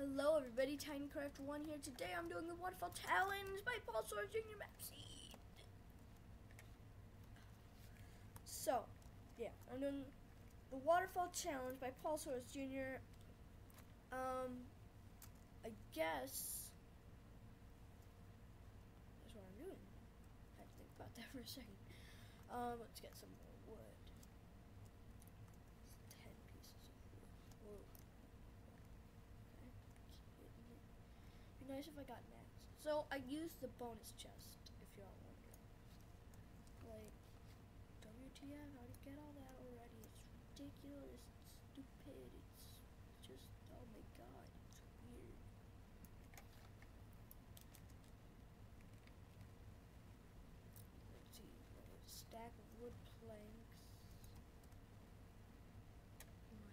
Hello everybody, TinyCraft1 here. Today I'm doing the Waterfall Challenge by Paul Soares Jr. Map Seed. So, yeah, I'm doing the Waterfall Challenge by Paul Soares Jr. I guess that's what I'm doing. I had to think about that for a second. Let's get some more wood. 10 pieces of wood. Whoa. Be nice if I got next. So I used the bonus chest, if you're all wondering. Like, WTF, how did you get all that already? It's ridiculous, it's stupid, it's just, oh my god, it's weird. Let's see, a stack of wood planks. Oh,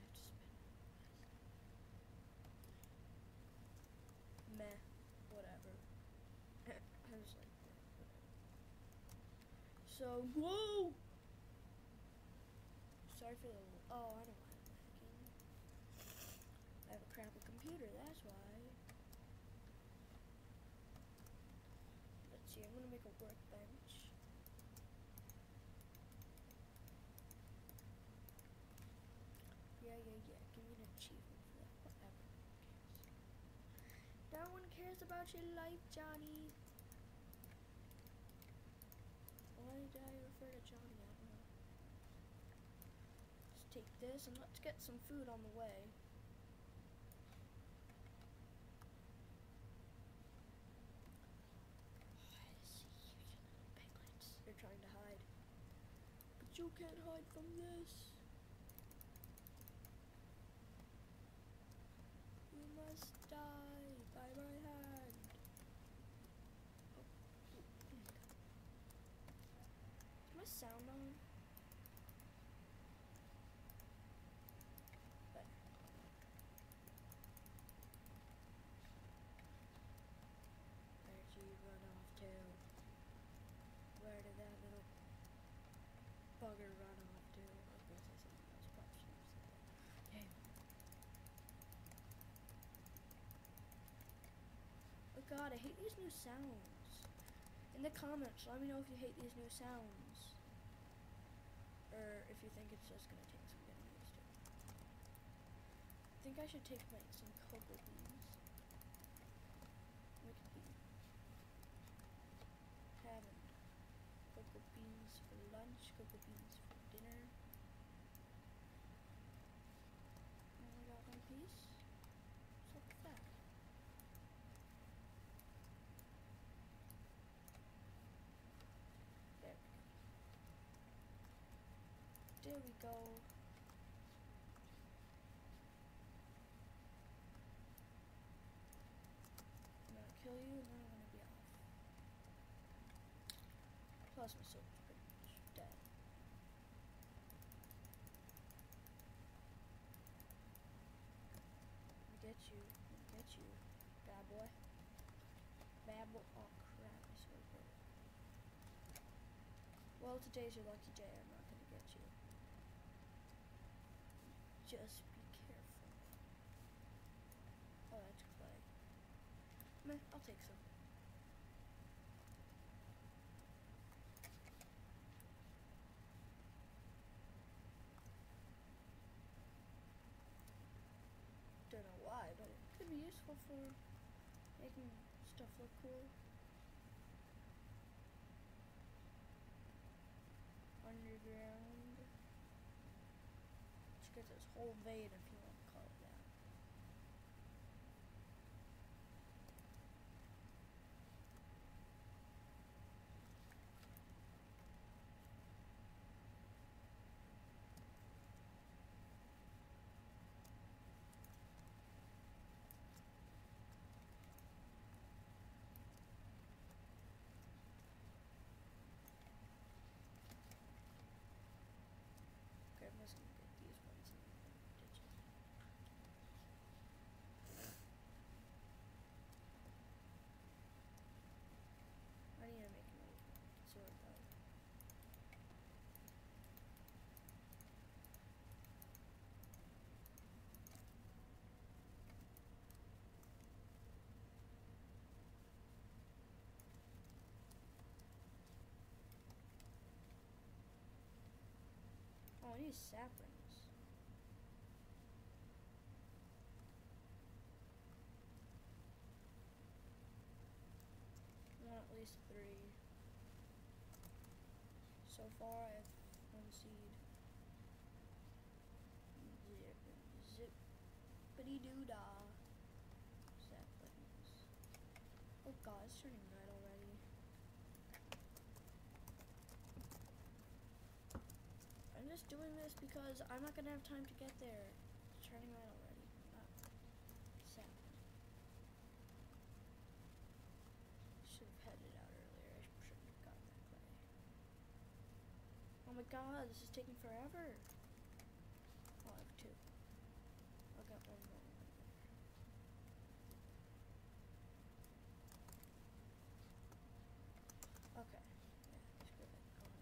I have to spend meh, whatever. I was like, whatever. So, whoa! Sorry for the, oh, I don't mind lagging. I have a crappy computer, that's why. Let's see, I'm gonna make a workbench. Yeah, give me an achievement for that, whatever. No one cares about your life, Johnny. Why did I refer to Johnny? I don't know. Let's take this and let's get some food on the way. Oh, I see huge little piglets. They're trying to hide. But you can't hide from this. You must die by my hand. Oh, is my sound on? Better. Where'd you run off to? Where did that little bugger run off to? I was gonna say something else, probably shouldn't have said that. Damn. Oh god, I hate these new sounds. In the comments, let me know if you hate these new sounds. Or if you think it's just gonna take some getting used to. I think I should take like some cocoa beans. We could be having cocoa beans for lunch, cocoa beans for dinner. Only got one piece. What's up with that? There we go. I'm gonna kill you and then I'm gonna be off. Plus my soul's pretty much dead. Get you, bad boy. Bad boy. Oh crap, I swear to God. Well, today's your lucky day. I'm not gonna get you. Just be careful. Oh, that's clay. Meh, I'll take some. Don't know why, but it could be useful for making stuff look cool. Underground. Let's get this whole vein, if you want to call it that. Okay, I'm just gonna get these ones in the ditches. need saplings. I want at least 3. So far, I have 1 seed. Zippity-doo-dah. Saplings. Oh god, it's turning night already. I'm just doing this because I'm not gonna have time to get there. It's turning night already. Sapling. Should have headed out earlier. I shouldn't have gotten that clay. Oh my god, this is taking forever. Oh, I have 2. I'll get 1 more. Okay. Yeah, screw it. Go on.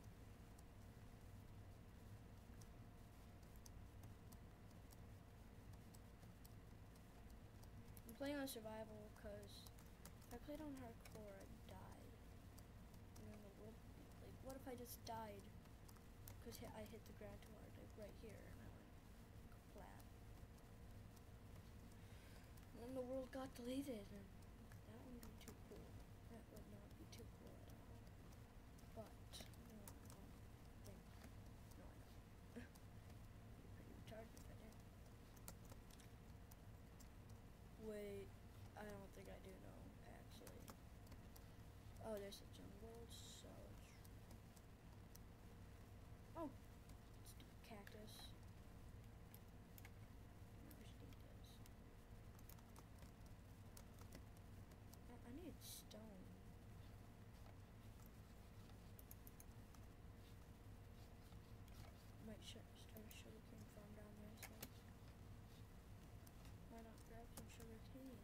I'm playing on survival because if I played on hardcore, I'd die. And then the world would be, like, what if I just died because I hit the ground too hard, like right here, and I went flat. And then the world got deleted, and that wouldn't be too cool. That would not be too cool at all. But, no, I don't think. No, I don't. It'd be pretty retarded if I did. Wait, I don't think I do know, actually. Oh, there's a jungle, so it's... Oh! Stupid cactus. No, I should eat this. I need stone. Might start a sugarcane farm down there, so... Why not grab some sugarcane?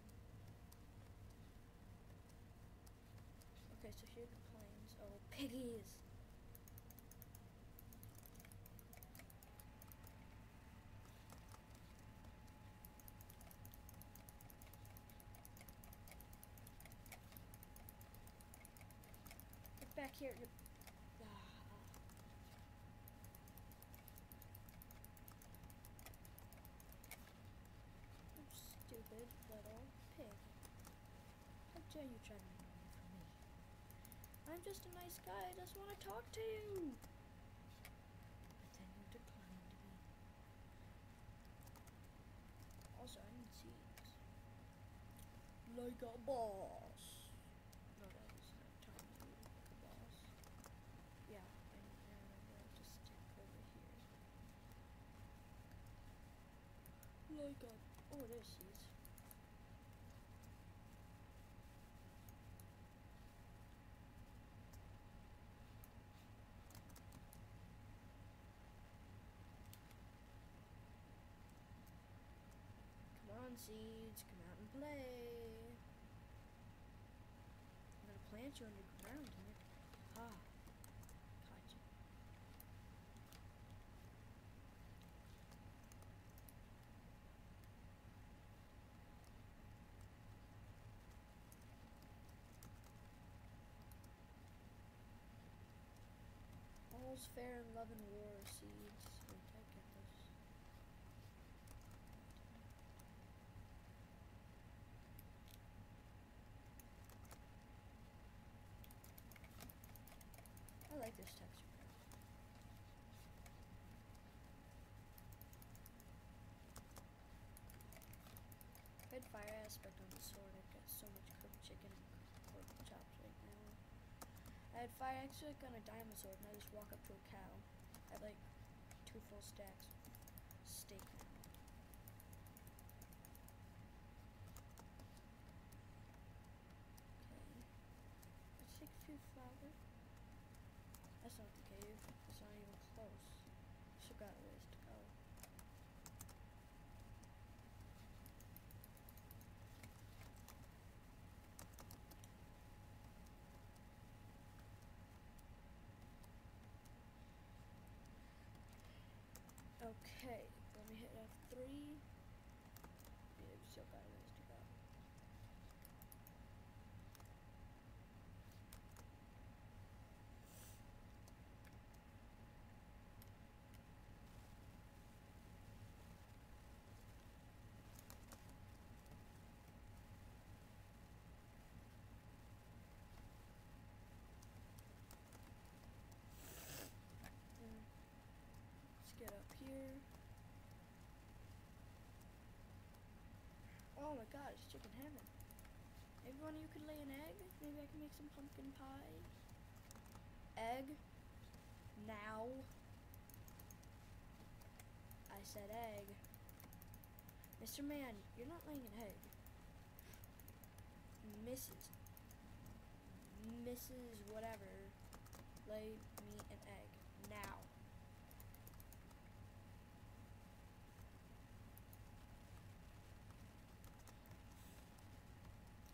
Okay, so here are the plains. Oh, piggies! Get back here, you... You stupid little pig. How dare you try to run away from me? I'm just a nice guy, I just want to talk to you! But then you declined me. Also, I need seeds. Like a boss! No, that is not time to be like a boss. Yeah, I remember, I'll just stick over here. Like a... Oh, there's seeds. Come on, seeds, come out and play. I'm gonna plant you underground, Nick. Ah, gotcha. All's fair in love and war, seeds. Wait, I get this. I like this texture. If I had fire aspect on the sword, I'd get so much cooked chicken and pork chops right now. I had fire aspect on a diamond sword, and I just walk up to a cow. I have like 2 full stacks of steak now. Okay. Let's take a few flowers. That's not the cave. It's not even close. Still got a ways to go. Okay, let me hit F3. Yeah, we still got a ways to go. Oh my god, it's chicken heaven. Maybe one of you could lay an egg? Maybe I can make some pumpkin pie. Egg. Now. I said egg. Mr. Man, you're not laying an egg. Mrs. Whatever, lay me an egg. Now.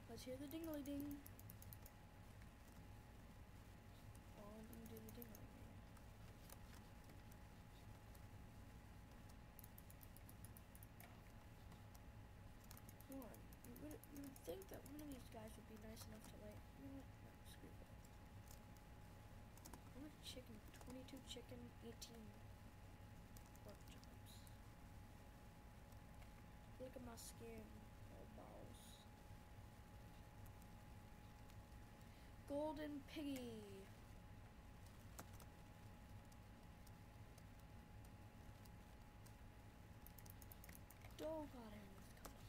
Let's hear the ding-a-ling-ding. Oh, I'm gonna do the ding-a-ling-ding. Come on. You would think that one of these guys would be nice enough to lay. You know what? No, screw that. How much chicken? 22 chicken, 18 pork chops. Look at my skin, old balls. Golden piggy. Dog got in this color.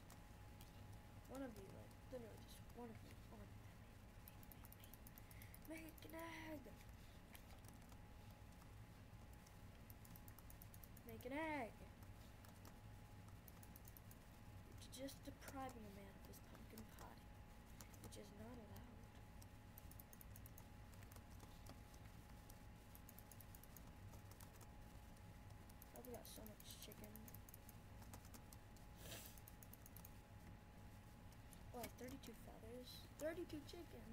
One of you, like, literally just one of you. Make an egg. Make an egg. You're just depriving a man of his pumpkin pie, which is not allowed. Probably got so much chicken. Oh, 32 feathers. 32 chicken.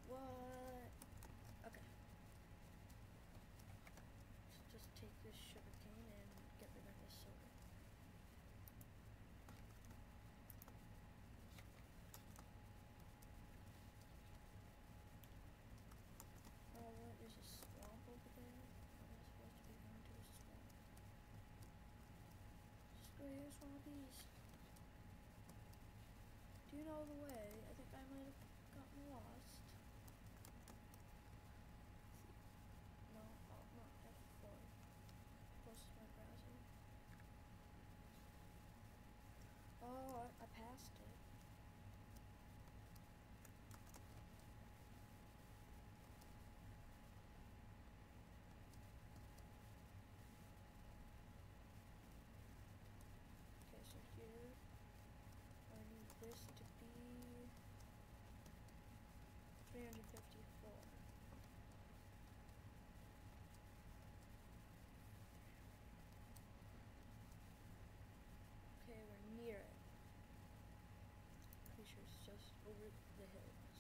What? Okay. Let's just take this sugar cane and get rid of this soda. Oh, what? There's a swamp over there. Am I supposed to be going to a swamp? Screw you, swampies. Do you know the way? I think I might have gotten lost. No, oh, not F4. Close to my browser. Oh, I passed it. Okay, so here, I need this to be 354. Okay, we're near it. Pretty sure it's just over the hills.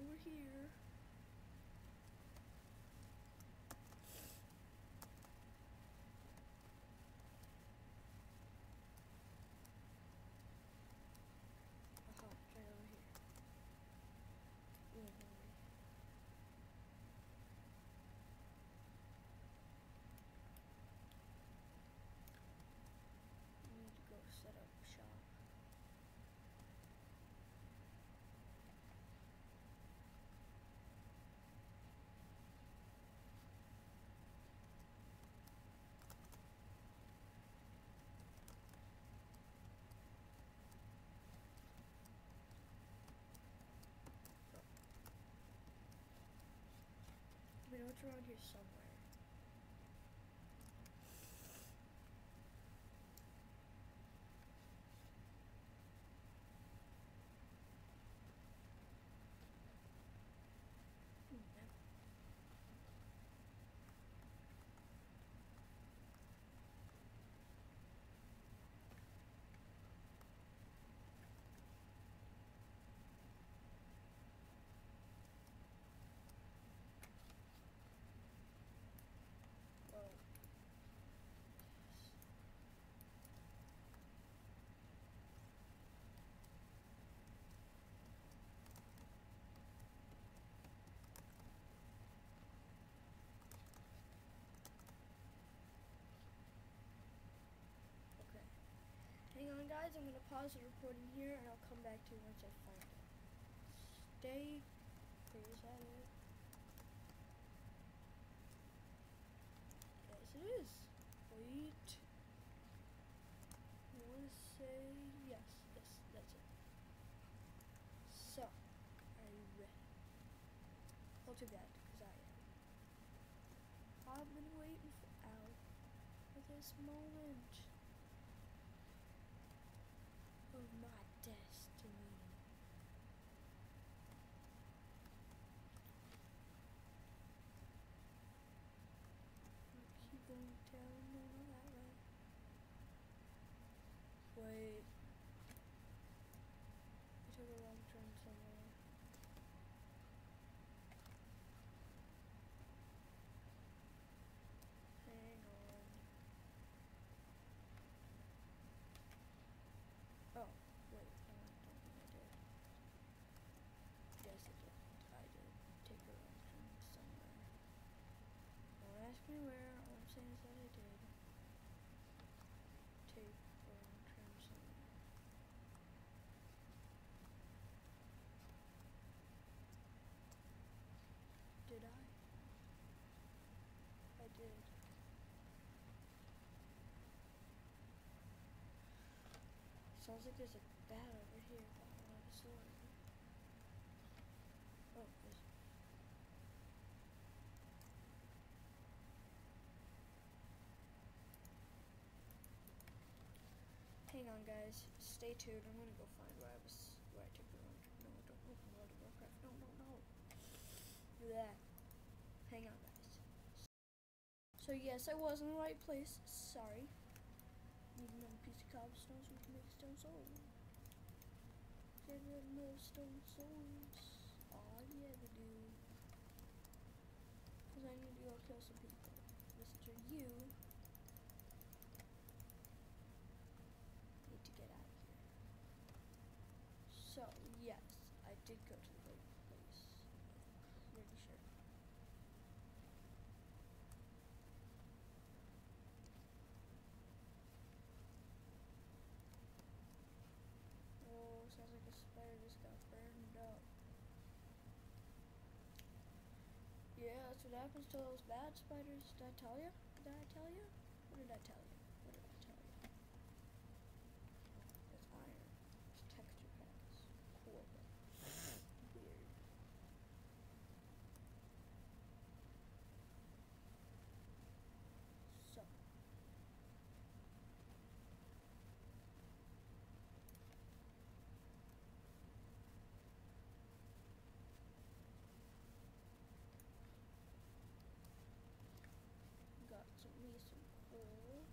Over here. Aha, it's right over here. Ooh, I'm hungry. We need to go set up shop. I know it's around here somewhere. No. Whoa. Okay. Hang on, guys. I'm gonna pause the recording here, and I'll come back to you once I find it. Stay. Is that it? Yes, it is. Wait. 1 second. say yes. Yes, that's it. So, are you ready? Well, too bad, because I am. I've been waiting for this moment of my destiny. Keep going down, no, not that way. Wait. I took a wrong turn somewhere. Hang on. Oh, wait, no, I don't think I did. Yes, I did. I did take a wrong turn somewhere. Don't ask me where, all I'm saying is that I did take a wrong turn somewhere. Did I? I did. Sounds like there's a bat over here, but I don't have a sword. Oh, there's... Hang on, guys. Stay tuned. I'm gonna go find where I took the wrong turn. No, don't open World of Warcraft. No, no, no. Do that. Hang on, guys. So yes, I was in the right place. Sorry. Need another piece of cobblestone so we can make a stone sword. Get rid of those stone swords. Aw, yeah, we do. Because I need to go kill some people. Mr. You need to get out of here. So, yes, I did go to the right place. Pretty sure. Oh, sounds like a spider just got burned up. Yeah, that's what happens to those bad spiders. Did I tell you? Did I tell you? What did I tell you? What did I tell you? Oh, it's iron. It's texture packs. Cool, but weird. So. Got some coal.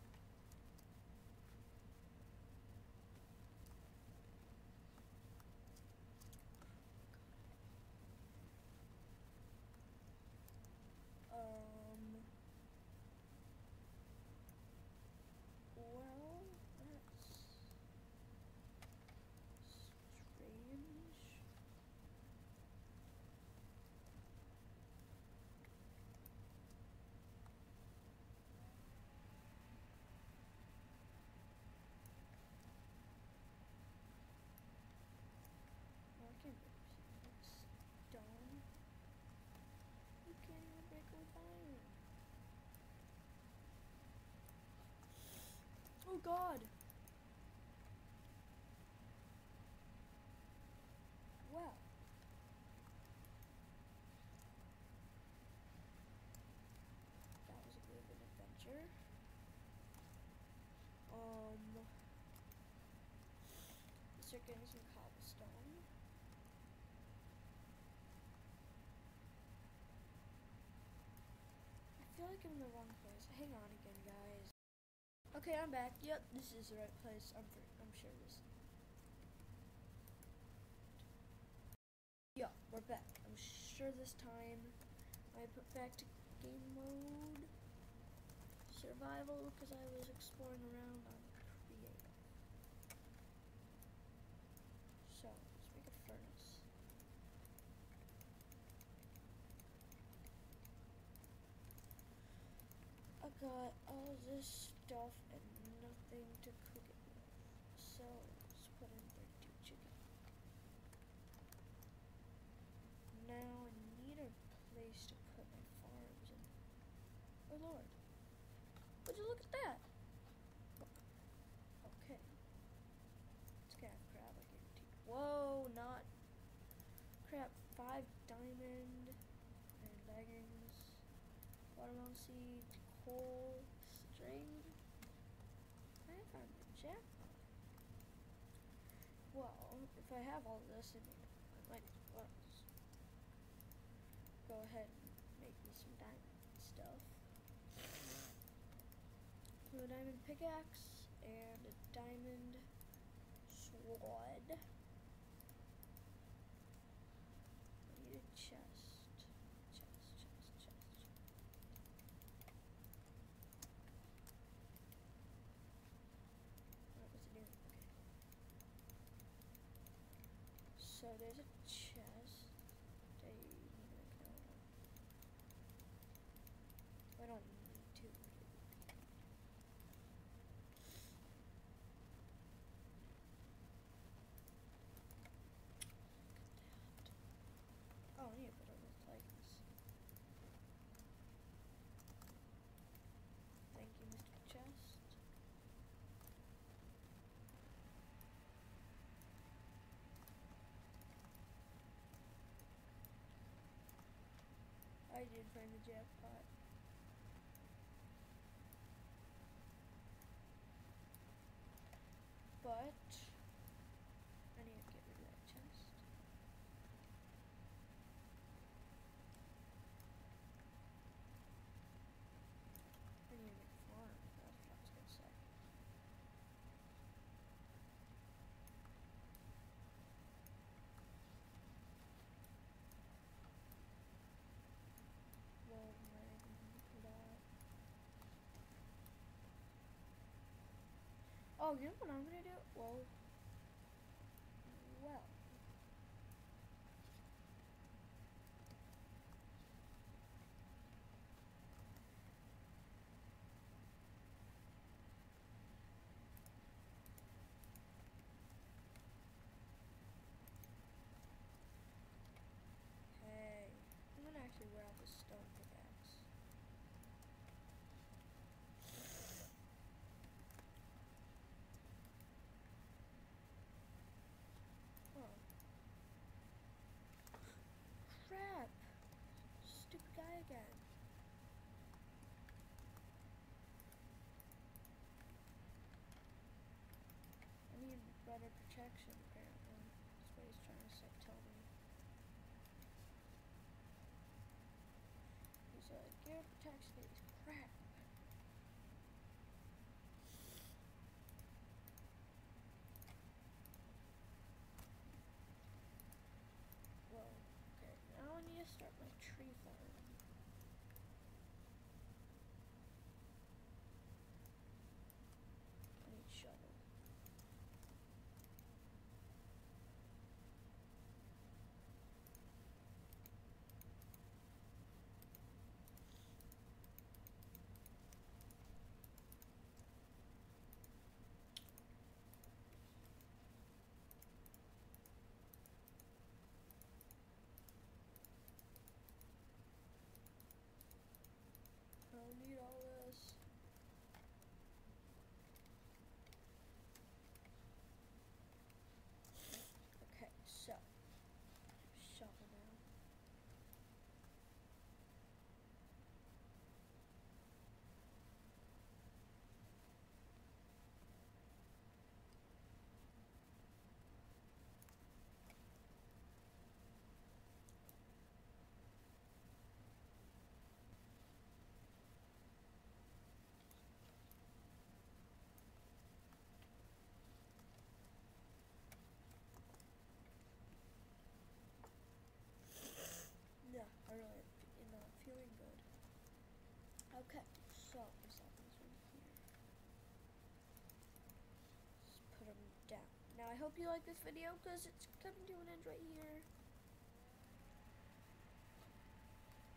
Well, that's strange. I can break stone. You can't even break with iron. Oh God! Wow. That was a bit of an adventure. Let's start getting some cobblestone. I feel like I'm in the wrong place. Hang on again, guys. Okay, I'm back. Yep, this is the right place. I'm sure this. Yeah, we're back. I'm sure this time I put back to game mode survival because I was exploring around on creative. So let's make a furnace. I got all this stuff and nothing to cook it with. So let's put in 32 chicken. Now I need a place to put my farms in. Oh Lord. Would you look at that? Okay. crap, 5 diamond and leggings, watermelon seed, coal, string. I found the jackpot. Well, if I have all this, I mean, I might as well just go ahead and make me some diamond stuff. So a diamond pickaxe and a diamond sword. I need a chest. What was it doing? Okay. So there's a chest. I don't need to. Oh, I need to put on those leggings. Thank you, Mr. Chest. I did find the jackpot. But I need to get rid of that chest. I need to make a farm. That's what I was gonna say. Well, oh, you know what I'm gonna do? Well. Hey, I'm gonna actually wear out this stone pickaxe. Oh. Crap! Stupid guy again. I need better protection, apparently. That's what he's trying to tell me. He's like, gear protection is crap. Well, okay, now I need to start my tree farm. I need shovel. I don't need all this. Okay, so shovel now. Yeah, I really am not feeling good. Okay, so this happens right here. Just put them down. Now I hope you like this video because it's coming to an end right here.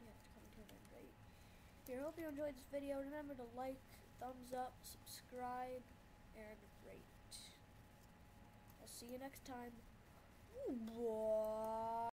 Yeah, it's coming to an end right here. I hope you enjoyed this video. Remember to like, thumbs up, subscribe, and rate. I'll see you next time. Bye.